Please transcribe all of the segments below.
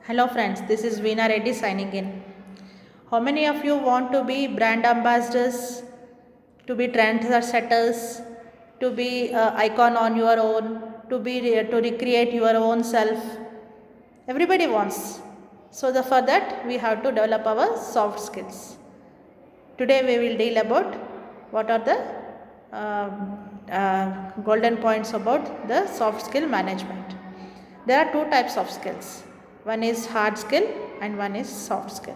Hello friends, this is Veena Reddy signing in. How many of you want to be brand ambassadors, to be trendsetters, to be icon on your own, to recreate your own self? Everybody wants. So for that we have to develop our soft skills. Today we will deal about what are the golden points about the soft skill management. There are two types of skills. One is hard skill and one is soft skill.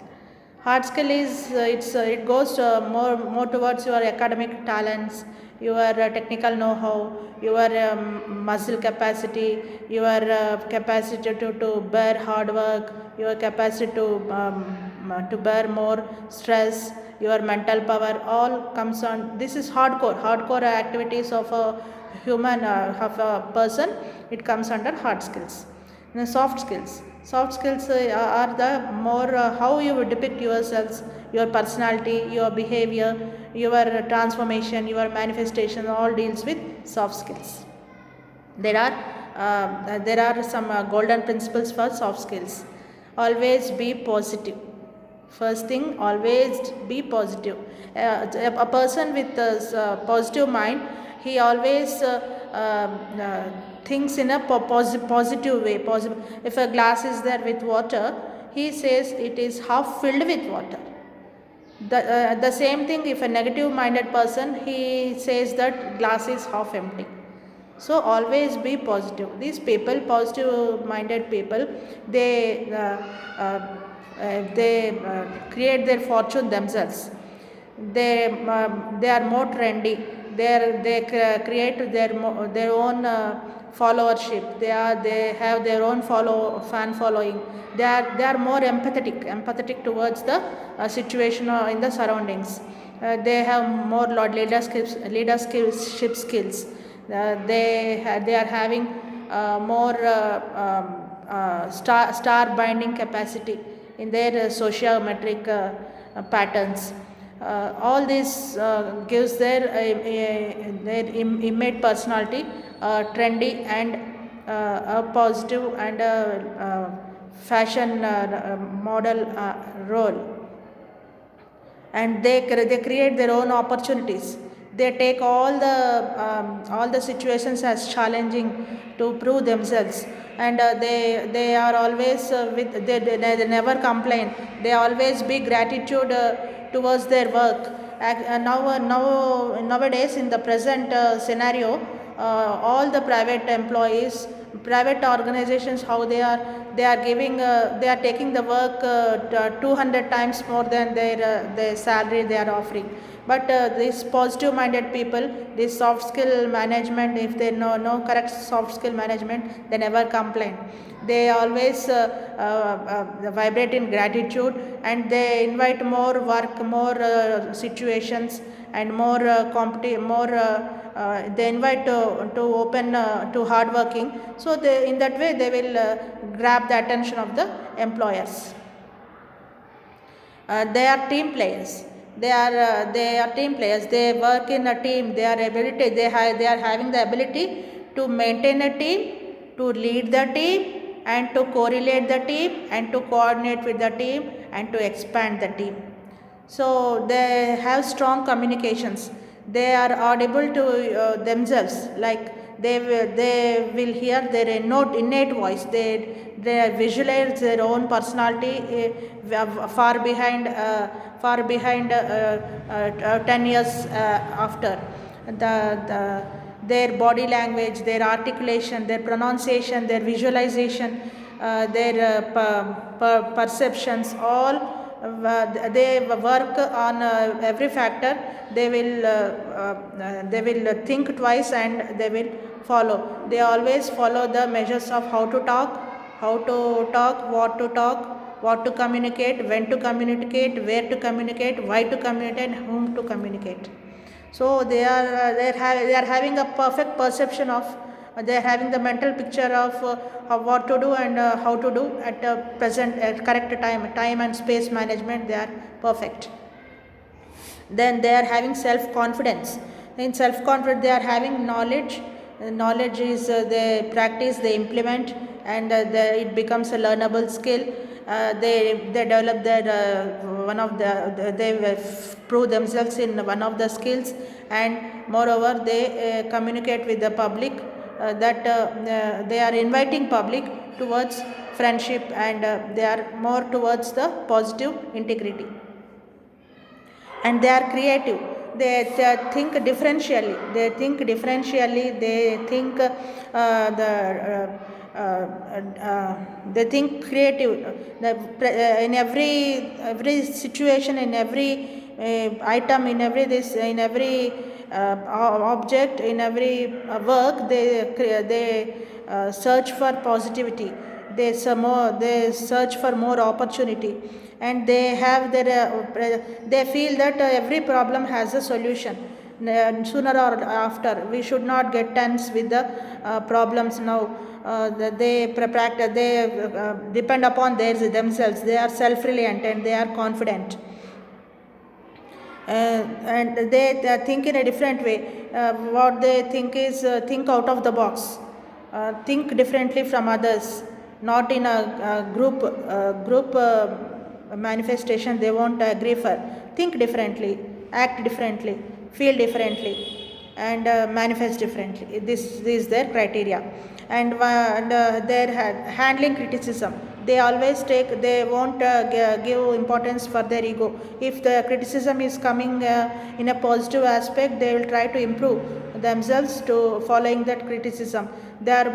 Hard skill is it goes more towards your academic talents, your technical know-how, your muscle capacity, your capacity to bear hard work, your capacity to bear more stress, your mental power, all comes on. This is hardcore activities of a human of a person. It comes under hard skills. Now, soft skills are the more how you would depict yourselves, your personality, your behavior, your transformation, your manifestation, all deals with soft skills. There are some golden principles for soft skills. Always be positive. First thing, always be positive. A person with a positive mind, he always thinks in a positive way. If a glass is there with water, he says it is half filled with water. The same thing, if a negative minded person, he says that glass is half empty. So always be positive. These people, positive minded people, they create their fortune themselves. They are more trendy. They create their own followership. They have their own fan following. They are more empathetic towards the situation in the surroundings. They have more leadership skills. They are having more star binding capacity in their sociometric patterns. All this gives their image personality trendy and positive and fashion model role. And they create their own opportunities. They take all the situations as challenging to prove themselves, and they are always they never complain. They always be gratitude towards their work. Nowadays in the present scenario, all the private employees, private organizations, how they are giving they are taking the work 200 times more than their salary they are offering. But these positive minded people, this soft skill management, if they know correct soft skill management, they never complain. They always vibrate in gratitude, and they invite more work, more situations, and more they invite to open to hard working. So in that way they will grab the attention of the employers. They are team players. They are team players. They work in a team. They are having the ability to maintain a team, to lead the team, and to correlate the team, and to coordinate with the team, and to expand the team. So they have strong communications. They are audible to themselves, like they will hear their innate voice. They visualize their own personality far behind 10 years after. The their body language, their articulation, their pronunciation, their visualization, their perceptions, all they work on every factor. They will think twice, and they will follow. They always follow the measures of how to talk, what to communicate, when to communicate, where to communicate, why to communicate, and whom to communicate. So they are having a perfect perception of, they are having the mental picture of what to do and how to do at present, at correct time and space management. They are perfect. Then they are having self confidence. In self confidence they are having knowledge. Knowledge is they practice, they implement, and it becomes a learnable skill. They develop their one of they prove themselves in one of the skills, and moreover they communicate with the public, that they are inviting public towards friendship, and they are more towards the positive integrity. And they are creative. They think differentially. They think they think creative. In every situation, in every item, in every object, in every work, they search for positivity. They search for more opportunity, and they have they feel that every problem has a solution. Sooner or after, we should not get tense with the problems now. They depend upon themselves. They are self-reliant and they are confident. And they think in a different way. What they think is think out of the box, think differently from others, not in a group manifestation. They won't agree for. Think differently, act differently, feel differently, and manifest differently. This is their criteria. And their handling criticism. They won't give importance for their ego. If the criticism is coming in a positive aspect, they will try to improve themselves to following that criticism. They are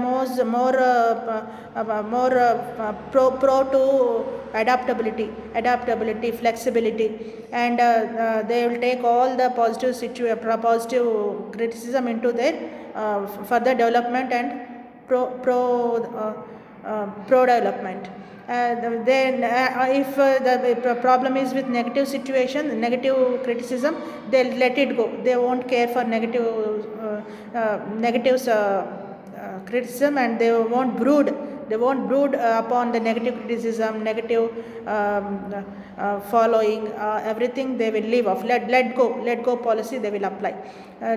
pro to adaptability, flexibility, and they will take all the positive criticism into their further development and pro development. Then if the problem is with negative situation, negative criticism, they'll let it go. They won't care for negative criticism, and they won't brood upon the negative criticism, negative following, everything they will leave off. Let go policy they will apply.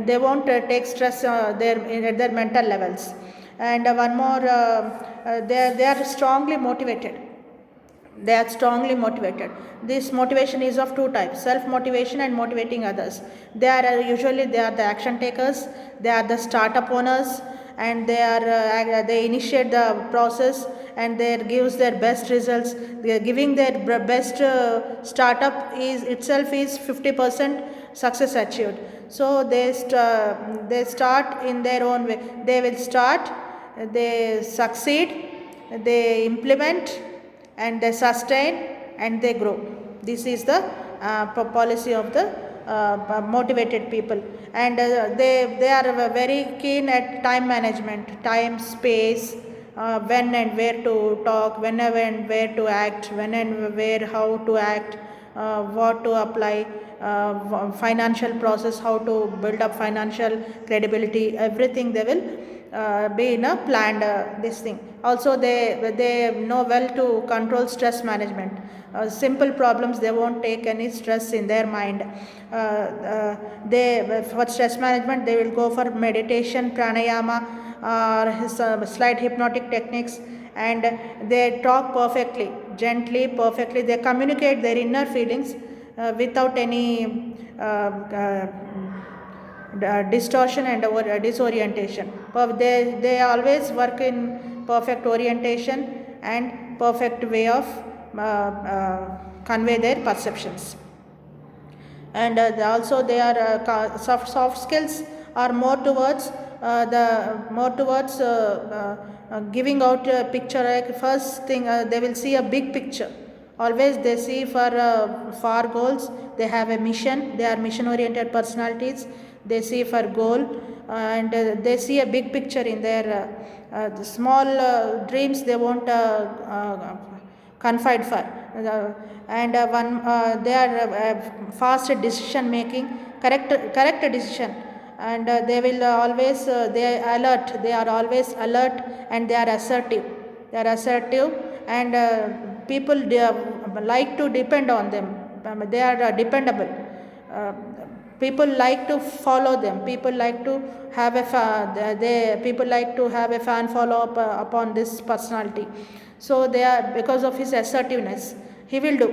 They won't take stress at their mental levels. And one more, they are strongly motivated. This motivation is of two types: self motivation and motivating others. They are the action takers. They are the startup owners, and they initiate the process, and they gives their best results. They are giving their best. Startup is 50% success achieved. So they start in their own way. They will start, they succeed, they implement, and they sustain, and they grow. This is the policy of the motivated people. And they are very keen at time management, time, space, when and where to talk, whenever and where to act, when and where how to act, what to apply, financial process, how to build up financial credibility. Everything they will be in a planned this thing. Also they know well to control stress management. Simple problems, they won't take any stress in their mind. For stress management, they will go for meditation, pranayama, or slight hypnotic techniques. And they talk perfectly, gently, perfectly. They communicate their inner feelings without any distortion and disorientation. They always work in perfect orientation and perfect way of convey their perceptions. And also their soft skills are more towards giving out a picture. Like first thing, they will see a big picture. Always they see for far goals. They have a mission. They are mission oriented personalities. They see for goal, and they see a big picture in their small dreams. They won't confide for. And they are fast at decision making, correct decision. And they will always they are always alert, and they are assertive. And people like to depend on them. They are dependable. people like to follow them, people like to have a people like to have a fan follow up upon this personality. So they are, because of his assertiveness, he will do,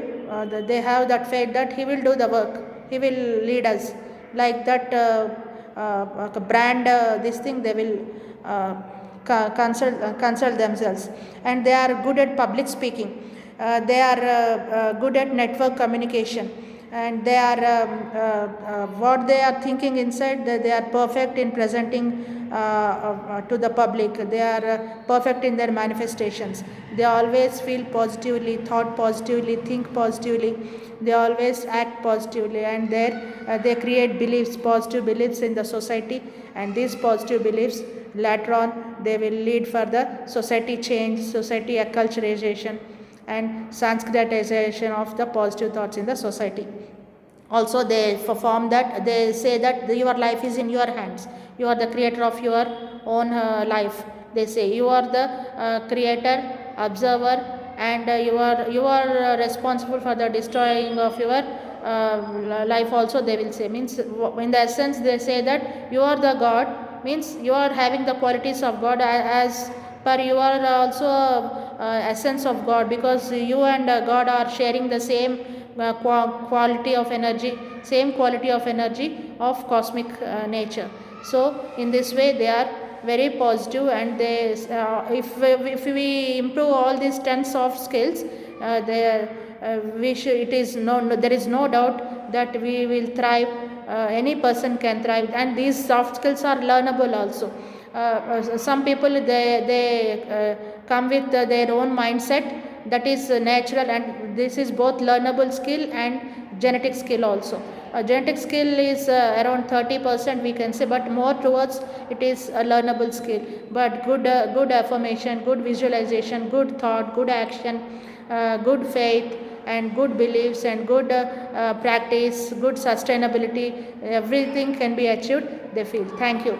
they have that faith that he will do the work, he will lead us, like that brand, this thing they will consult themselves. And they are good at public speaking, they are good at network communication, and they are what they are thinking inside, they are perfect in presenting to the public, they are perfect in their manifestations, they always feel positively, thought positively, think positively, they always act positively, and they create beliefs, positive beliefs in the society, and these positive beliefs later on they will lead for the society change, society acculturation, and Sanskritization of the positive thoughts in the society. Also they perform that, they say that your life is in your hands, you are the creator of your own life, they say you are the creator, observer, and you are responsible for the destroying of your life also, they will say, means in the essence they say that you are the god, means you are having the qualities of god, as per you are also essence of god, because you and god are sharing the same quality of energy, same quality of energy of cosmic nature. So in this way they are very positive, and they if we improve all these 10 soft skills, we should, it is there is no doubt that we will thrive, any person can thrive, and these soft skills are learnable also. Some people they come with their own mindset, that is natural, and this is both learnable skill and genetic skill also. Genetic skill is around 30% we can say, but more towards it is a learnable skill. But good affirmation, good visualization, good thought, good action, good faith, and good beliefs, and good practice, good sustainability, everything can be achieved, they feel. Thank you.